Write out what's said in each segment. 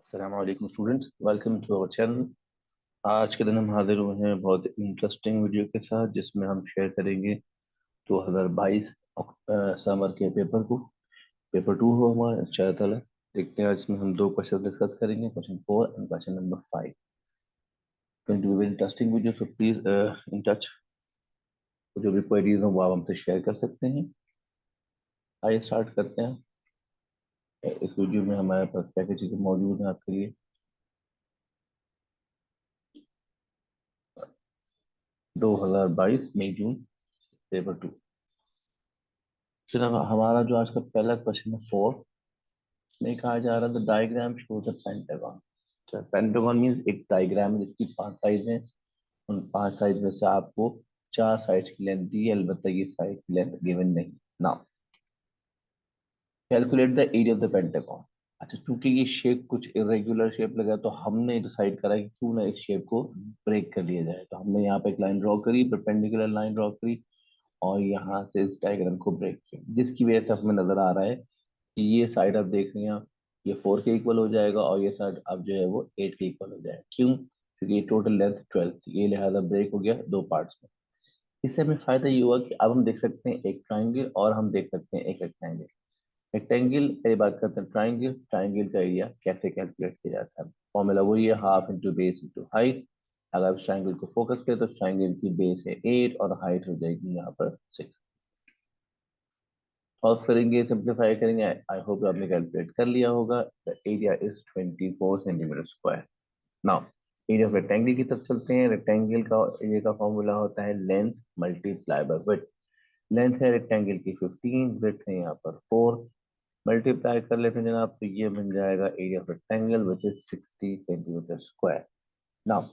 अस्सलाम वालेकुम students, welcome to our channel. आज के दिन हम हाजिर हुए हैं बहुत इंटरेस्टिंग वीडियो के साथ, जिसमें हम शेयर करेंगे 2022 समर के पेपर को। पेपर 2 हो हमारा इंशाअल्लाह ताला। देखते हैं, आज इसमें हम दो क्वेश्चन डिस्कस करेंगे, question 4 and question number 5। Going to be very interesting video, so please in touch. जो भी क्वेरीज हो वो आप हमसे शेयर कर सकते हैं। आइए स्टार्ट करते हैं। इस वीडियो में हमारे पास क्या क्या चीज़ें मौजूद हैं आपके लिए। 2022 मई जून पेपर 2। फिर हमारा जो आज का पहला क्वेश्चन है 4 में कहा जा रहा था डायग्राम शोज अ पेंटागन। पेंटागन मींस एक डायग्राम है जिसकी 5 साइड हैं। उन 5 साइड में से आपको 4 साइड की लेंथ दी है, अलबत्ता ये साइड की लेंथ गिवन नहीं। Now calculate the area of the pentagon. अच्छा, चूंकि ये शेप कुछ इरेगुलर शेप लगा तो हमने डिसाइड करा कि क्यों ना इस शेप को ब्रेक कर लिया जाए। तो हमने यहाँ पे एक लाइन ड्रॉ करी, परपेंडिकुलर लाइन ड्रॉ करी, और यहाँ से इस डायग्राम को ब्रेक किया, जिसकी वजह से हमें नजर आ रहा है कि ये साइड आप देख रहे हैं, ये 4 के इक्वल हो जाएगा और ये साइड अब जो है वो 8 के इक्वल हो जाएगा। क्यों? क्योंकि ये टोटल लेंथ 12 थी, ये लिहाजा ब्रेक हो गया दो पार्ट्स में। इससे हमें फायदा ये हुआ कि अब हम देख सकते हैं एक ट्राइंगल और हम देख सकते हैं एक रेक्टेंगल। रेक्टेंगल की बात करते हैं, ट्राइंगल ट्राइंगल का एरिया कैसे कैलकुलेट किया जाता है। फॉर्मूला वही है, half into base into height. अगर आप ट्राइंगल को फोकस करें तो ट्राइंगल की बेस है 8 और हाइट हो जाएगी यहाँ पर 6। सॉल्व करेंगे, सिंप्लीफाई करेंगे। आई होप आपने कैलकुलेट कर लिया होगा। The area is 24 centimetre square. Now area of rectangle की तरफ चलते हैं। रेक्टेंगल का एरिया का फॉर्मूला होता है length multiply by width. Length है रेक्टेंगल की 15, विड्थ है यहाँ पर 4। मल्टीप्लाई कर लेते हैं जनाब, तो ये बन जाएगा area of rectangle which is 60 centimetre square. Now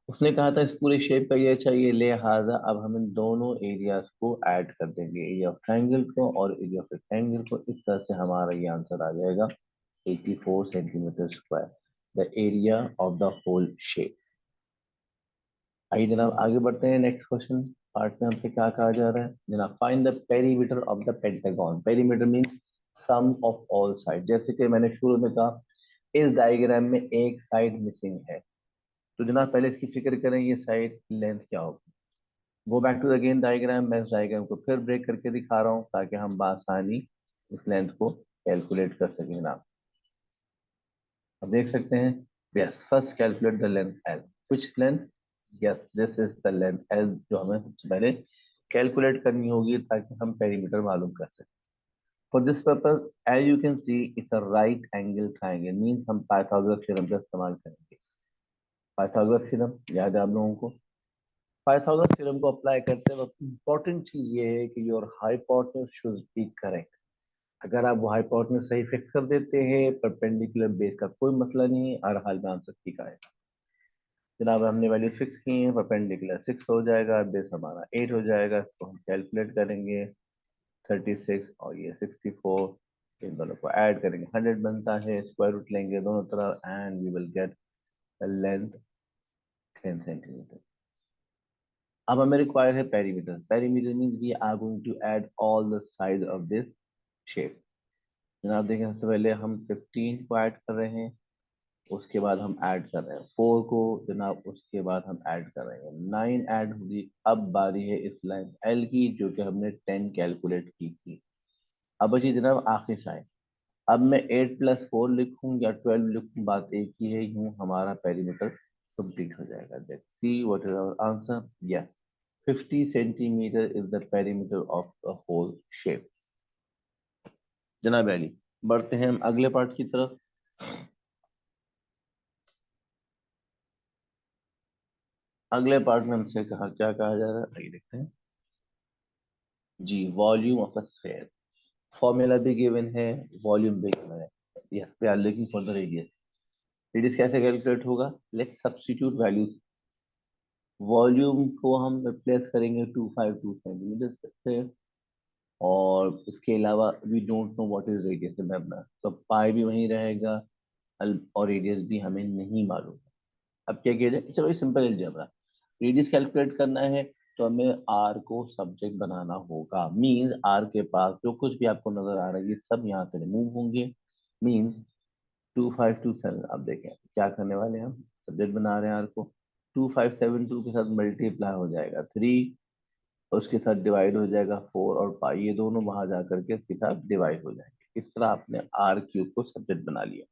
उसने कहा था इस पूरे शेप का ये चाहिए, लिहाजा अब हम इन दोनों एरियाज को ऐड कर देंगे, एरिया ऑफ ट्रायंगल को और एरिया ऑफ रेक्टेंगल को। इस तरह से हमारा ये आंसर आ जाएगा 84 centimetre square, the area of the whole shape. आइए जनाब आगे बढ़ते हैं। नेक्स्ट क्वेश्चन पार्ट में हमसे क्या कहा जा रहा है जनाब, find the perimeter of the pentagon. Perimeter means sum of all side. जैसे कि मैंने शुरू में कहा, इस डायग्राम में एक साइड मिसिंग है, तो जनाब पहले इसकी फिक्र करें ये साइड लेंथ क्या होगी। Go back to again diagram. मैं इस डायग्राम को फिर ब्रेक करके दिखा रहा हूँ ताकि हम बासानी इस लेंथ को कैलकुलेट कर सकें ना। अब देख सकते हैं, yes first calculate the length L. Which length? Yes this is the length L, जो हमें सबसे पहले कैलकुलेट करनी होगी ताकि हम पेरीमीटर मालूम कर सकें। For this purpose as you can see it's a right angle triangle, means हम पाइथागोरस थ्योरम का इस्तेमाल करेंगे। पाइथागोरस थ्योरम याद है आप लोगों को? पाइथागोरस थ्योरम को अप्लाई करते वक्त इंपॉर्टेंट चीज ये है कि your hypotenuse should be correct. अगर आप वो हाइपोटेन्यूज सही फिक्स कर देते हैं, परपेंडिकुलर बेस का कोई मसला नहीं है, हर हाल में आंसर ठीक आएगा। जनाब हमने वैल्यू फिक्स की है, परपेंडिकुलर 6 हो जाएगा, बेस हमारा 8 हो जाएगा। इसको हम कैलकुलेट करेंगे, 36 और ये 64, इन दोनों को ऐड करेंगे 100 बनता है। स्क्वायर रूट लेंगे दोनों तरफ and we will get length 10 centimetre. अब हमें रिक्वायर है perimeter. Perimeter means we are going to add all the side of this shape. जनाब देखें, सबसे पहले हम 15 को ऐड कर रहे हैं, उसके बाद हम ऐड कर रहे हैं 4 को जनाब, उसके बाद हम ऐड कर रहे हैं 9 ऐड होगी। अब बारी है इस लाइन एल की, जो कि हमने 10 कैलकुलेट की थी। अब बची जनाब आखिरी साइड। अब मैं 8+4 लिखूं या 12 लिखूं, बात एक ही है, यूं हमारा पेरीमीटर कंप्लीट हो जाएगा। Let's see what is our answer. Yes 50 centimetre is the perimeter of the whole shape. जनाब अली, बढ़ते हैं हम अगले पार्ट की तरफ। अगले पार्ट में हमसे कहा क्या कहा जा रहा है, आइए देखते हैं जी। Volume of a sphere, formula भी गिवन है, वॉल्यूम भी गिवन है। Yes we are looking for the radius. Radius कैसे कैलकुलेट होगा? Let's substitute value. वॉल्यूम को हम रिप्लेस करेंगे 252 सेंटीमीटर से, और इसके अलावा we don't know what is radius, remember, तो पाई भी वहीं रहेगा और रेडियस भी हमें नहीं मालूम। अब क्या किया जाए, चलो सिंपल अलजेब्रा। रेडियस कैलकुलेट करना है तो हमें आर को सब्जेक्ट बनाना होगा। मींस आर के पास जो कुछ भी आपको नजर आ रहा है ये सब यहाँ से रिमूव होंगे। मींस 2527, अब देखें क्या करने वाले हैं हम, सब्जेक्ट बना रहे हैं आर को। 2572 के साथ मल्टीप्लाई हो जाएगा 3, उसके साथ डिवाइड हो जाएगा 4 और पाई, ये दोनों वहां जा करके इसके साथ डिवाइड हो जाएंगे। इस तरह आपने आर क्यूब को सब्जेक्ट बना लिया।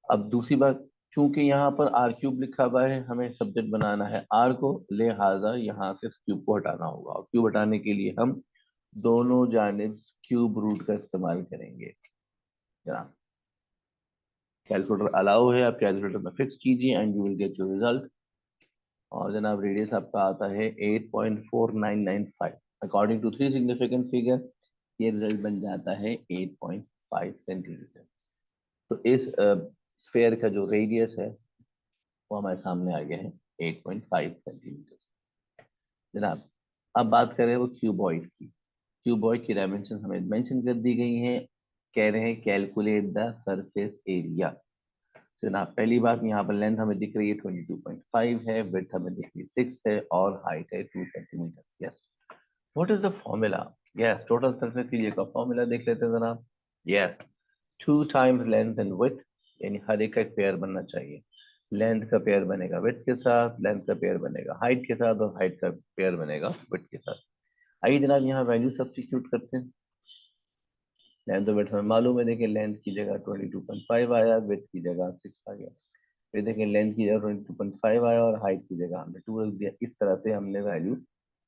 अब दूसरी बात, चूंकि यहाँ पर आर क्यूब लिखा हुआ है, हमें सब्जेक्ट बनाना है आर को, लिहाजा यहाँ से इस क्यूब को हटाना होगा, और क्यूब हटाने के लिए हम दोनों जानिब क्यूब रूट का इस्तेमाल करेंगे। जनाब कैलकुलेटर अलाउ है, आप कैलकुलेटर में फिक्स कीजिए and you will get your result. और जनाब रेडियस आपका आता है 8.4995। According to three significant figure ये रिजल्ट बन जाता है 8.5 सेंटीमीटर। तो इस स्फेयर का जो रेडियस है वो हमारे सामने आ गया है 8.5 सेंटीमीटर। जनाब अब बात करें वो क्यूबॉइड की। क्यूबॉइड की डायमेंशन हमें मेंशन कर दी गई हैं। कह रहे हैं कैलकुलेट द सरफेस एरिया। जनाब पहली बात, यहाँ पर लेंथ हमें दिख रही है 22.5 है, विड्थ हमें दिख रही है 6 है, और हाइट है 2 centimetre. Yes, what is the formula? Yes, total surface area का फॉर्मूला देख लेते हैं जनाब। Yes, 2 times length and width, यानी हर एक का एक पेयर बनना चाहिए। लेंथ का पेयर बनेगा विड्थ के साथ, लेंथ का पेयर बनेगा हाइट के साथ, और हाइट का पेयर बनेगा विड्थ के साथ। आइए जनाब यहाँ वैल्यू सब्स्टिट्यूट करते हैं। लेंथ और विड्थ हमें मालूम है, देखिए लेंथ की जगह 22.5 आया, विड्थ की जगह 6 आ गया। फिर देखिए लेंथ की जगह 22.5 आया और हाइट की जगह हमने 2 रख दिया। इस तरह से हमने वैल्यू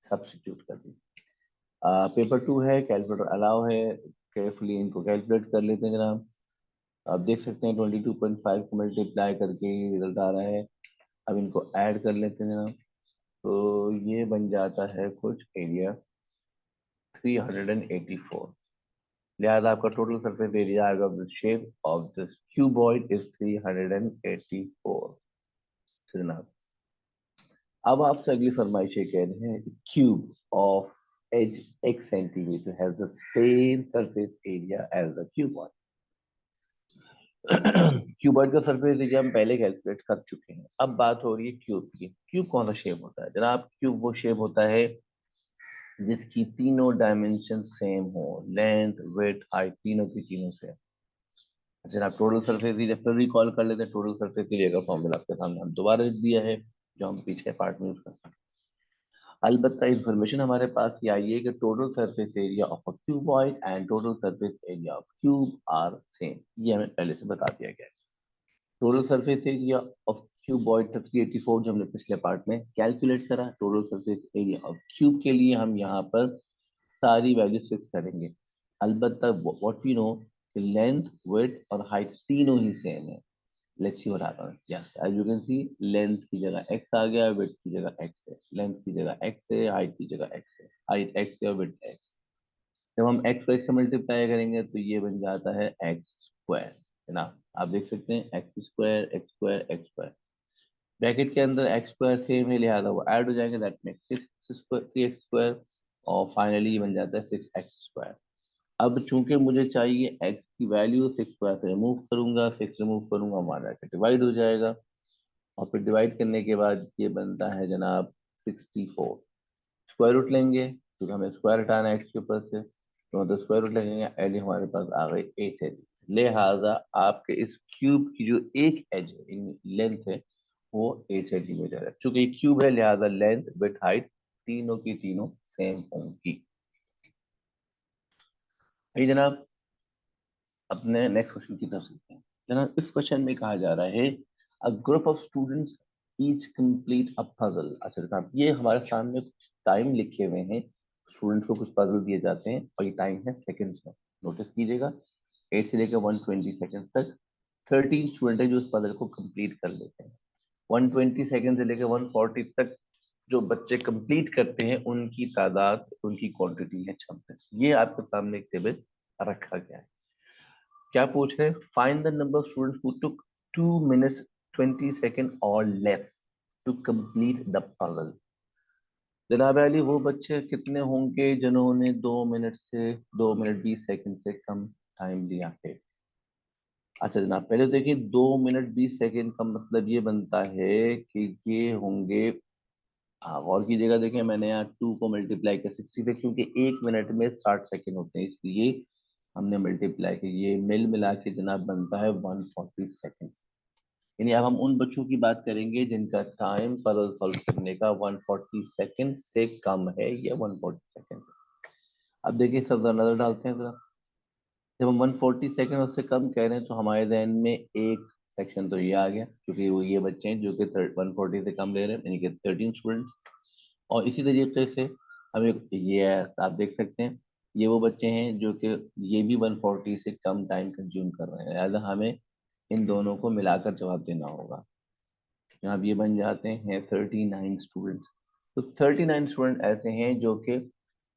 सब्स्टिट्यूट कर दी। पेपर 2 है, कैलकुलेटर अलाउ है, केयरफुली इनको कैलकुलेट कर लेते हैं जनाब। आप देख सकते हैं 22.5 को मल्टीप्लाई करके ही रिजल्ट आ रहा है। अब इनको ऐड कर लेते हैं जनाब, तो ये बन जाता है कुछ एरिया 384। लिहाजा आपका टोटल सरफेस एरिया आएगा of the shape of this cuboid is 384। जनाब अब आपसे अगली फरमाइश ये कह रहे हैं, cube of edge x centimetre has the same surface area as the cuboid. Cuboid का सरफेस एरिया हम पहले कैलकुलेट कर चुके हैं। अब बात हो रही है क्यूब की। क्यूब कौन सा शेप होता है जनाब? क्यूब वो शेप होता है जिसकी तीनों डायमेंशन सेम हो, लेंथ विड्थ हाइट तीनों की तीनों सेम। जनाब टोटल सरफेस एरिया फिर रिकॉल कर लेते हैं। टोटल सरफेस एरिया का फॉर्मूला आपके सामने हम दोबारा लिख दिया है, जो हम पिछले पार्ट में यूज करते हैं। अलबत्ता इंफॉर्मेशन हमारे पास ये आई है कि total surface area of a cuboid and total surface area of cube are same, ये हमें पहले से बता दिया गया है। Total surface area of cuboid था 384, जो हमने पिछले पार्ट में कैलकुलेट करा। Total surface area of cube के लिए हम यहाँ पर सारी वैल्यूज फिक्स करेंगे। अलबत्ता what we know, length width और हाइट तीनों ही सेम है। Let's see what happens. Yes, as you can see, length की जगह x आ गया, विड्थ की जगह x है, लेंथ की जगह x है, हाइट की जगह x है, हाइट x है और विड्थ x। जब हम x को x से मल्टीप्लाई करेंगे तो ये बन जाता है एक्स स्क्वायर, है ना? आप देख सकते हैं x square x square x square, bracket के अंदर एक्स स्क्वायर सेम है, लिहाजा वो ऐड हो जाएंगे, दैट मेक्स 3x स्क्वायर, और फाइनली ये बन जाता है 6x स्क्वायर। अब चूंकि मुझे चाहिए x की वैल्यू, 6 से रिमूव करूंगा, 6 रिमूव करूंगा, वहां जाकर डिवाइड हो जाएगा, और फिर डिवाइड करने के बाद ये बनता है जनाब 64। स्क्वायर रूट लेंगे क्योंकि हमें स्क्वायर हटाना है एक्स के ऊपर से, तो मतलब स्क्वायर रूट लगेंगे, एल हमारे पास आ गई 8 है। लिहाजा आपके इस क्यूब की जो एक एज है, लेंथ है, वो 8 सेंटीमीटर है। चूंकि क्यूब है लिहाजा लेंथ विथ हाइट तीनों की तीनों सेम होंगी। भाई जनाब अपने नेक्स्ट क्वेश्चन की तरफ चलते हैं। जनाब इस क्वेश्चन में कहा जा रहा है, a group of students each complete a puzzle. अच्छा जनाब ये हमारे सामने कुछ टाइम लिखे हुए हैं, स्टूडेंट्स को कुछ पजल दिए जाते हैं और ये टाइम है सेकंड्स में, नोटिस कीजिएगा। 8 से लेकर 120 सेकंड्स तक 13 स्टूडेंट है जो इस पजल को कंप्लीट कर लेते हैं। 120 सेकंड से लेकर 140 तक जो बच्चे कंप्लीट करते हैं उनकी तादाद, उनकी क्वांटिटी है 26। ये आपके सामने एक टेबल रखा गया है। क्या पूछ रहे हैं? Find the number of students who took 2 minutes 20 seconds और less to complete the puzzle. जनाब अली वो बच्चे कितने होंगे जिन्होंने 2 मिनट से 2 मिनट 20 सेकंड से कम टाइम लिया है? अच्छा जनाब पहले देखिए, 2 मिनट 20 सेकंड का मतलब ये बनता है कि ये होंगे, हाँ गौर कीजिएगा, देखिए मैंने यहाँ 2 को मल्टीप्लाई किया 60 से, क्योंकि 1 मिनट में 60 सेकंड होते हैं, इसलिए हमने मल्टीप्लाई किया, ये मिल मिला के जनाब बनता है 140 सेकेंड। यानी अब हम उन बच्चों की बात करेंगे जिनका टाइम पजल सॉल्व करने का 140 सेकेंड से कम है या 140 सेकेंड। अब देखिए सब नजर डालते हैं जरा। जब हम 140 सेकेंड उससे कम कह रहे हैं तो हमारे जहन में एक सेक्शन तो ये आ गया, क्योंकि वो ये बच्चे हैं जो कि 140 से कम ले रहे हैं, यानी कि 13 स्टूडेंट्स। और इसी तरीके से हम ये आप देख सकते हैं, ये वो बच्चे हैं जो कि ये भी 140 से कम टाइम कंज्यूम कर रहे हैं, लिहाजा हमें इन दोनों को मिलाकर जवाब देना होगा। अब ये बन जाते हैं 39 स्टूडेंट्स। तो 39 स्टूडेंट ऐसे हैं जो कि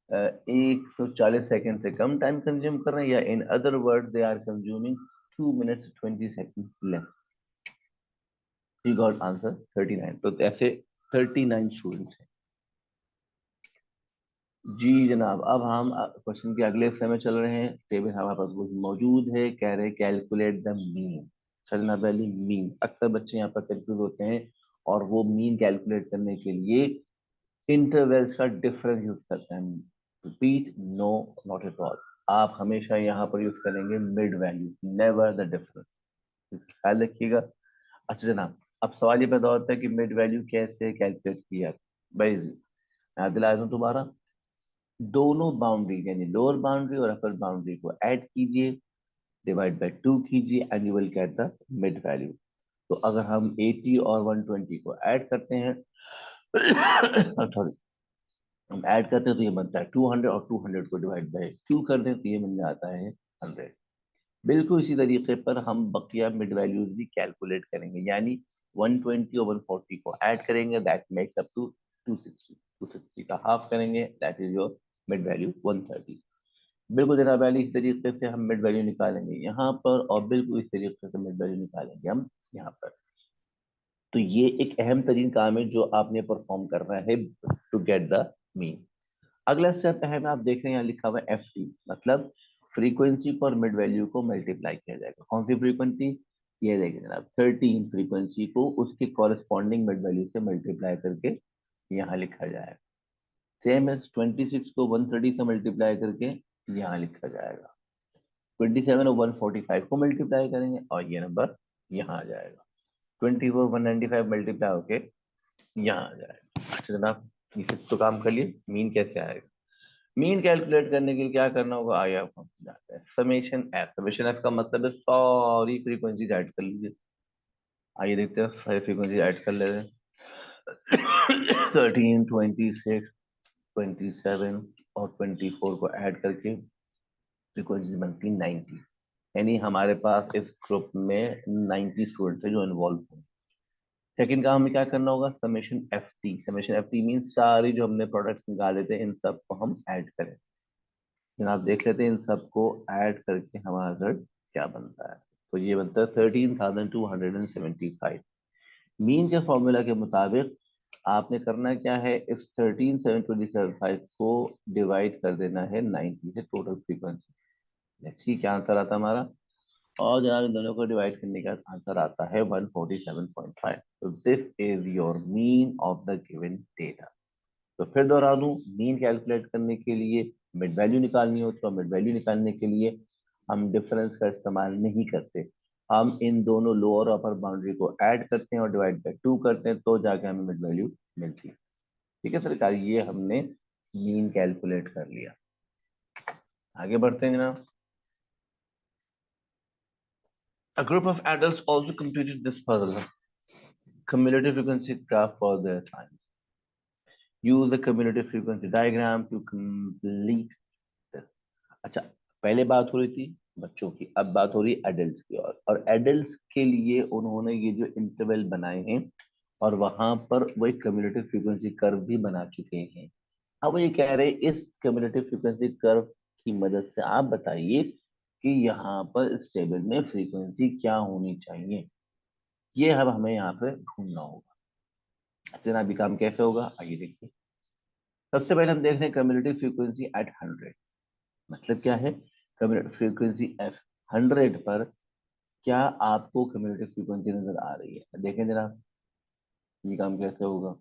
140 सेकेंड से कम टाइम कंज्यूम कर रहे हैं, या in other word they are consuming 2 minutes 20 second less. You got answer 39। तो ऐसे 39 स्टूडेंट्स हैं। जी जनाब, अब हम क्वेश्चन के अगले हिस्से में चल रहे हैं। टेबल हमारे पास वो मौजूद है, कह रहे कैलकुलेट द मीन। चलना पहले मीन, अक्सर बच्चे यहाँ पर कंफ्यूज होते हैं और वो मीन कैलकुलेट करने के लिए इंटरवल्स का डिफरेंस यूज करते हैं। Repeat, no, not at all. आप हमेशा यहाँ पर यूज करेंगे mid value, never the difference. ख्याल रखिएगा। अच्छा जनाब, अब सवाल ये पैदा होता है कि मिड वैल्यू कैसे कैलकुलेट किया। भाई जी, मैं दिला दूं दोबारा। दोनों बाउंड्री यानी लोअर बाउंड्री और अपर बाउंड्री को ऐड कीजिए, डिवाइड बाय 2 कीजिए and you will get the mid value. तो अगर हम 80 और 120 को ऐड करते हैं सॉरी, हम ऐड करते हैं तो ये बनता है 200, और 200 को डिवाइड बाय 2 कर दें तो ये मिल जाता है 100। बिल्कुल इसी तरीके पर हम बकिया मिड वैल्यूज भी कैलकुलेट करेंगे, यानी 120 और 140 को ऐड करेंगे, दैट मेक्स अप टू 260। 260 का हाफ करेंगे, that is your mid value 130। बिल्कुल जनाब अली, इस तरीके से हम मिड वैल्यू निकालेंगे यहाँ पर, और बिल्कुल इस तरीके से मिड वैल्यू निकालेंगे हम यहाँ पर। तो ये एक अहम तरीन काम है जो आपने परफॉर्म करना है टू गेट द मीन। अगला स्टेप है, मैं आप देख रहे हैं यहाँ लिखा हुआ है एफ टी, मतलब फ्रीक्वेंसी को और मिड वैल्यू को मल्टीप्लाई किया जाएगा। कौन सी फ्रीक्वेंसी? ये देखिए जनाब, 13 फ्रीक्वेंसी को उसके कॉरेस्पॉन्डिंग मिड वैल्यू से मल्टीप्लाई करके यहाँ लिखा जाएगा। सेम एज 26 को 130 से मल्टीप्लाई करके यहाँ लिखा जाएगा। 27 और 145 को मल्टीप्लाई करेंगे और ये नंबर यहाँ आ जाएगा। 24 195 मल्टीप्लाई होके यहाँ आ जाएगा। अच्छा जनाब, इसे तो काम कर लिए, मीन कैसे आएगा? मीन कैलकुलेट करने के लिए क्या करना होगा, आइए आपको समझाते हैं। समेशन एफ, समेशन एफ का मतलब है सारी फ्रीक्वेंसी ऐड कर लीजिए। आइए देखते हैं, सारी फ्रीक्वेंसी ऐड कर लेते हैं। 13 26 27 और 24 को ऐड करके फ्रीक्वेंसी बनती 90। यानी हमारे पास इस ग्रुप में 90 स्टूडेंट है जो इन्वॉल्व हैं। सेकंड का हमें क्या करना होगा, summation F T. Summation F T mean सारी जो हमने प्रोडक्ट निकाले थे इन सब को हम ऐड करें। जनाब देख लेते हैं इन सबको ऐड करके हमारा रिजल्ट क्या बनता है। तो ये बनता है 13,275। मीन के फॉर्मूला के मुताबिक आपने करना क्या है, इस 13,725 को डिवाइड कर देना है 90 से, टोटल फ्रीक्वेंसी। लेट्स सी क्या आंसर आता है हमारा। और जनाब इन दोनों को डिवाइड करने का आंसर आता है 147.5। तो this is your mean of the given data. तो फिर दोहरा दूं, मीन कैलकुलेट करने के लिए मिड वैल्यू निकालनी हो तो मिड वैल्यू निकालने के लिए हम डिफरेंस का इस्तेमाल नहीं करते। हम इन दोनों लोअर और अपर बाउंड्री को ऐड करते हैं और डिवाइड बाय 2 करते हैं, तो जाके हमें मिड वैल्यू मिलती है। ठीक है सरकार, ये हमने मीन कैलकुलेट कर लिया। आगे बढ़ते हैं जनाब। A group of adults also completed this puzzle. Cumulative frequency graph for their time. Use the cumulative frequency diagram to complete this. अच्छा, पहले बात हो रही थी बच्चों की, अब बात हो रही है एडल्ट्स की। और एडल्ट्स के लिए उन्होंने ये जो इंटरवल बनाए हैं और वहां पर वो एक कम्युलेटिव फ्रीक्वेंसी कर्व भी बना चुके हैं। अब वो ये कह रहे हैं इस कम्युलेटिव फ्रीक्वेंसी कर्व की मदद से आप बताइए कि यहाँ पर इस टेबल में फ्रीक्वेंसी क्या होनी चाहिए। ये अब हमें यहाँ पे ढूंढना होगा। अच्छा अभी काम कैसे होगा, आइए देखिए। सबसे पहले हम देख रहे हैं कम्युलेटिव फ्रीक्वेंसी एट 100। मतलब क्या है, कम्युलेटिव फ्रीक्वेंसी एफ 100 पर क्या आपको कम्युलेटिव फ्रीक्वेंसी नजर आ रही है? देखें जरा, ये काम कैसे होगा।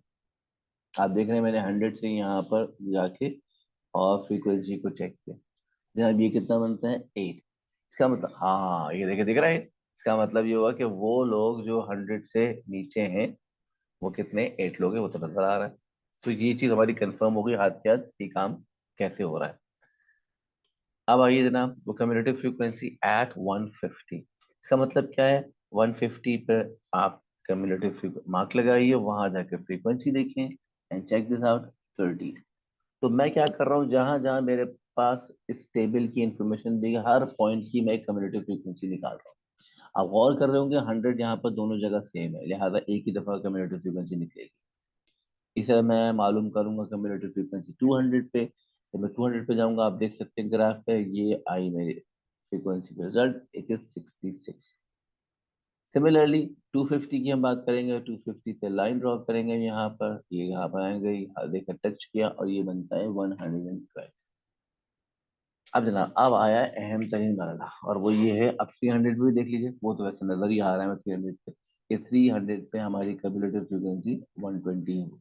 आप देख रहे हैं मैंने 100 से यहाँ पर जाके और फ्रीक्वेंसी को चेक किया। जनाब ये कितना बनता है 8। इसका मतलब हाँ ये देखे दिख रहा है, इसका मतलब ये हुआ कि वो लोग जो 100 से नीचे हैं वो कितने 8 लोग हैं, वो तो नजर आ रहा है। तो ये चीज हमारी कंफर्म हो गई हाथ के हाथ ये काम कैसे हो रहा है। अब आइए जनाब, वो कम्युलेटिव फ्रीक्वेंसी एट 150, इसका मतलब क्या है? 150 पे आप कम्युलेटिव मार्क लगाइए, वहां जाके फ्रीक्वेंसी देखें एंड चेक दिस आउट 30। तो मैं क्या कर रहा हूँ, जहां जहां मेरे पास इस टेबल की इंफॉर्मेशन दी है, हर पॉइंट की मैं कम्युलेटिव फ्रीक्वेंसी निकाल रहा हूँ। आप गौर कर रहे होंगे 100 यहाँ पर दोनों जगह सेम है, लिहाजा एक ही दफा कम्युलेटिव फ्रीक्वेंसी निकलेगी। इसे मैं मालूम करूंगा कम्युलेटिव फ्रीक्वेंसी 200 पे, तो मैं 200 पे जाऊंगा, आप देख सकते हैं ग्राफ पे ये आई मेरी फ्रीक्वेंसी पे रिजल्ट, इट इज 66। सिमिलरली 250 की हम बात करेंगे, 250 से लाइन ड्रॉ करेंगे यहाँ पर, ये यहाँ पर आएंगे, देखा टच किया और ये बनता है 112। अब जनाब अब आया है अहम तरीन मरहला, और वो ये है, अब 300 पे भी देख लीजिए, वो तो वैसे नजर ही आ रहा है 300 पे, ये 300 पे हमारी कम्युलेटिव फ्रीक्वेंसी 120 है।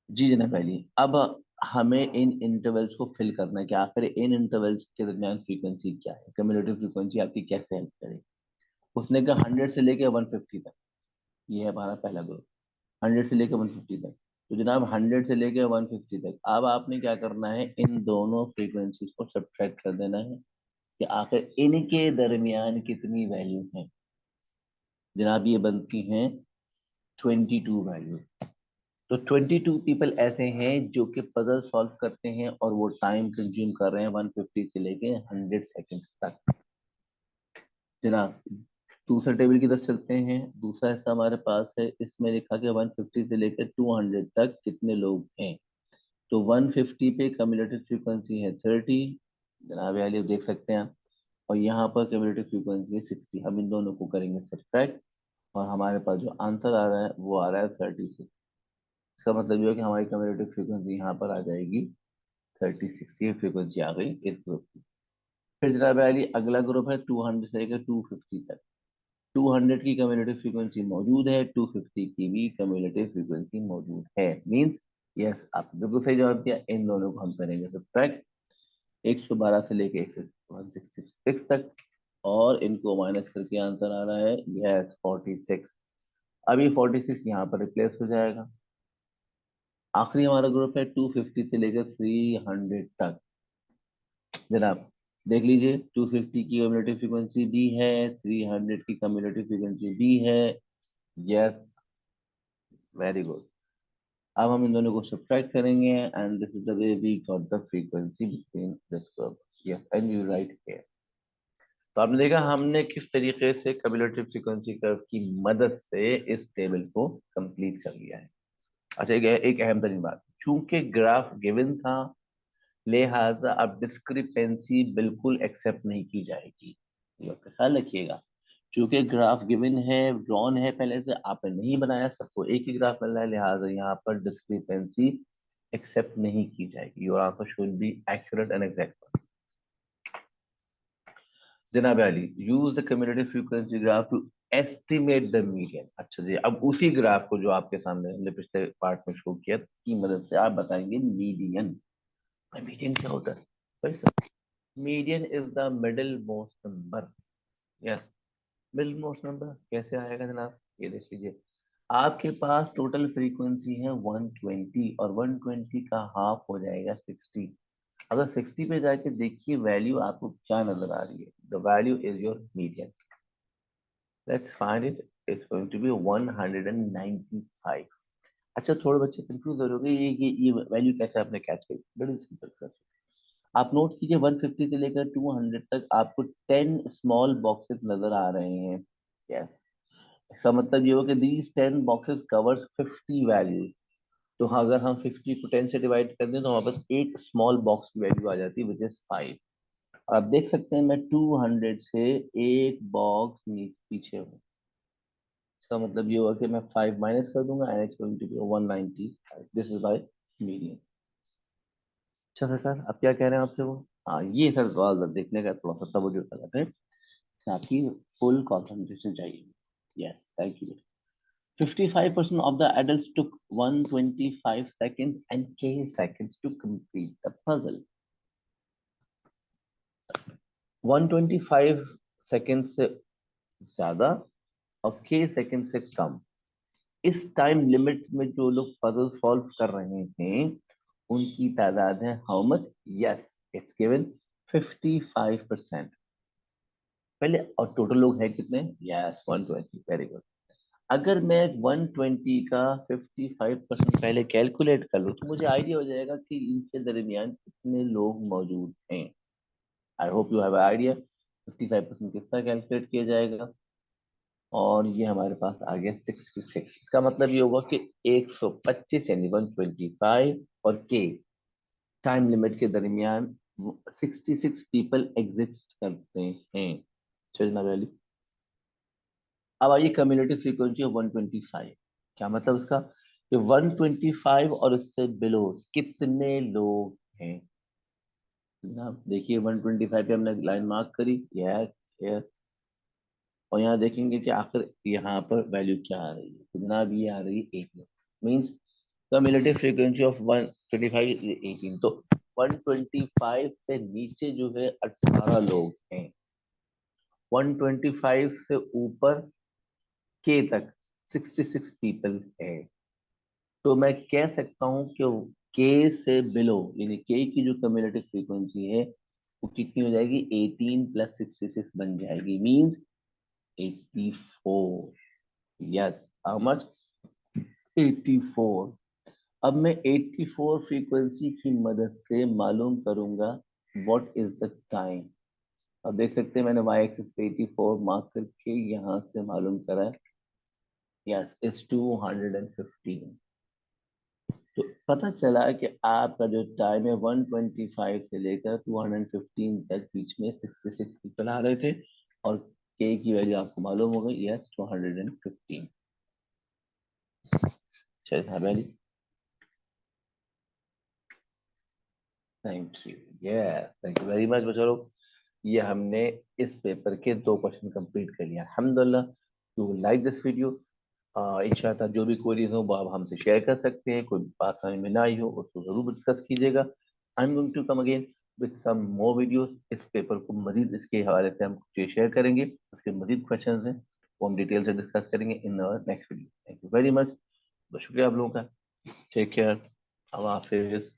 जी जनाब पहली, अब हमें इन इंटरवल्स को फिल करना है कि आखिर इन इंटरवल्स के दरमियान फ्रीक्वेंसी क्या है, कम्युलेटिव फ्रीक्वेंसी आपकी कैसे हेल्प करेगी। उसने कहा 100 से लेके 150 तक, ये है हमारा पहला ग्रुप, 100 से लेके 150 तक। तो जनाब 100 से लेके 150 तक अब आपने क्या करना है, इन दोनों फ्रीक्वेंसीज को सब्ट्रैक्ट कर देना है कि आखिर इनके दरमियान कितनी वैल्यू है। जनाब ये बनती हैं 22 वैल्यू। तो 22 पीपल ऐसे हैं जो कि पजल सॉल्व करते हैं और वो टाइम कंज्यूम कर रहे हैं 150 से लेके 100 सेकंड्स तक। जनाब दूसरा टेबल की तरफ चलते हैं, दूसरा हिस्सा हमारे पास है, इसमें लिखा कि 150 से लेकर 200 तक कितने लोग हैं। तो 150 पे कम्युलेटिव फ्रीक्वेंसी है 30, जनाब ये वाली देख सकते हैं आप, और यहाँ पर कम्युलेटिव फ्रीक्वेंसी है 60। हम इन दोनों को करेंगे सब्ट्रैक्ट और हमारे पास जो आंसर आ रहा है वो आ रहा है 36। इसका मतलब ये है कि हमारी कम्युलेटिव फ्रीक्वेंसी यहाँ पर आ जाएगी 36, ये फ्रीक्वेंसी आ गई इस ग्रुप की। फिर जनाब अली अगला ग्रुप है 200 से लेकर 250 तक। 200 की कम्युलेटिव फ्रीक्वेंसी मौजूद है, 250 की भी कम्युलेटिव फ्रीक्वेंसी मौजूद है, मींस यस आपने बिल्कुल सही जवाब दिया। इन दोनों को हम करेंगे सब्ट्रैक्ट, 112 से लेके 166 तक, और इनको माइनस करके आंसर आ रहा है यस 46। अब ये 46 यहाँ पर रिप्लेस हो जाएगा। आखिरी हमारा ग्रुप है 250 से लेकर 300 तक। जनाब देख लीजिए 250 की कम्युलेटिव फ्रीक्वेंसी भी है, 300 की कम्युलेटिव फ्रीक्वेंसी भी है, यस वेरी गुड। अब हम इन दोनों को सब्ट्रैक्ट करेंगे and this is the way we got the frequency between this group, yes and you write here. तो आपने देखा हमने किस तरीके से कम्युलेटिव फ्रीक्वेंसी कर्व की मदद से इस टेबल को कंप्लीट कर लिया है। अच्छा एक अहम तरीन बात, चूंकि ग्राफ गिवन था लिहाजा अब डिस्क्रिपेंसी बिल्कुल एक्सेप्ट नहीं की जाएगी, ये आपका ख्याल रखिएगा। चूंकि ग्राफ गिवन है, ड्रॉन है, पहले से आपने नहीं बनाया, सबको एक ही ग्राफ मिल रहा है, लिहाजा यहाँ पर डिस्क्रिपेंसी एक्सेप्ट नहीं की जाएगी। Your answer should be accurate and exact. जनाब Ali use the cumulative frequency graph to estimate the median. अच्छा जी, अब उसी ग्राफ को जो आपके सामने हमने पिछले पार्ट में शो किया की मदद से आप बताएंगे मीडियन। मीडियन क्या होता है भाई sir? Median is the middle most number, yes middle most number कैसे आएगा जनाब, ये देख लीजिए, आपके पास टोटल फ्रीक्वेंसी है 120 और 120 का हाफ हो जाएगा 60। अगर 60 पे जाके देखिए वैल्यू आपको क्या नजर आ रही है, the value is your median, let's find it, it's going to be 195। अच्छा थोड़े बच्चे कंफ्यूज हो रहे होंगे, ये वैल्यू कैसे आपने कैच करी, वेरी सिंपल। आप नोट कीजिए 150 से लेकर 200 तक आपको 10 स्मॉल बॉक्सेस नजर आ रहे हैं, यस इसका मतलब ये हो कि दीज 10 बॉक्सेस कवर्स 50 वैल्यू। तो हाँ, अगर हम 50 को 10 से डिवाइड कर दें तो हमारे पास एक स्मॉल बॉक्स की वैल्यू आ जाती है विच इज 5। आप देख सकते हैं मैं 200 से एक बॉक्स पीछे हूँ, इसका मतलब ये हुआ कि मैं 5 माइनस कर दूंगा and it's going to be 195, this is by median. अच्छा सरकार अब क्या कह रहे हैं आपसे वो, हाँ ये सर सवाल देखने का थोड़ा सा तवज्जो तलब है, आपकी फुल कंसंट्रेशन चाहिए। Yes thank you. 55% of the adults took 125 seconds and k seconds to complete the puzzle. 125 second से ज्यादा और k सेकंड से कम, इस टाइम लिमिट में जो लोग पजल सॉल्व कर रहे हैं उनकी तादाद है how much? Yes, it's given 55%। पहले और टोटल लोग हैं कितने? Yes 120, very good. अगर मैं 120 का 55% पहले कैलकुलेट कर लूँ तो मुझे आइडिया हो जाएगा कि इनके दरमियान कितने लोग मौजूद हैं। I hope you have idea 55% किस तरह कैलकुलेट किया जाएगा। और ये हमारे पास आ गया 66। इसका मतलब ये होगा कि 125 यानी 125 और के टाइम लिमिट के दरमियान 66 पीपल एग्जिस्ट करते हैं। चलना वैली। अब आइए कम्युनिटी फ्रीक्वेंसी ऑफ 125। क्या मतलब उसका? कि 125 और उससे बिलो कितने लोग हैं जनाब? देखिए 125 पे हमने लाइन मार्क करी, यस। और यहाँ देखेंगे कि आखिर यहाँ पर वैल्यू क्या आ रही है। तो जनाब ये आ रही है 18। Means cumulative frequency of 125 is 18। तो 125 से नीचे जो है 18 लोग हैं, 125 से ऊपर के तक 66 पीपल है। तो मैं कह सकता हूँ कि के से बिलो यानी के की जो कम्युलेटिव फ्रीक्वेंसी है वो कितनी हो जाएगी? 18 प्लस 66 बन जाएगी, मीन्स 84। Yes, how much? 84। अब मैं 84 फ्रीक्वेंसी की मदद से मालूम करूंगा व्हाट इज द टाइम। अब देख सकते हैं मैंने वाई एक्सिस पे 84 मार्क करके यहां से मालूम करा है। Yes, it's 215। तो पता चला कि आपका जो टाइम है 125 से लेकर 215 तक बीच में 66 पीपल आ रहे थे और के की वैल्यू आपको मालूम हो गई, यस 215। चलिए हाँ valley, thank you. Yes, thank you very much बच्चों। ये हमने इस पेपर के 2 क्वेश्चन कंप्लीट कर लिया अल्हम्दुलिल्लाह। टू लाइक दिस वीडियो, इंशाल्लाह जो भी क्वेरीज हो वो आप हमसे शेयर कर सकते हैं। कोई बात समझ में ना आई हो उसको जरूर डिस्कस कीजिएगा। I am going to come again with some more videos. इस पेपर को मजीद इसके हवाले से हम शेयर करेंगे, उसके मजीद क्वेश्चन हैं वो हम डिटेल से डिस्कस करेंगे in our next video. Thank you very much, बहुत शुक्रिया आप लोगों का। टेक केयर, अल्लाह हाफिज।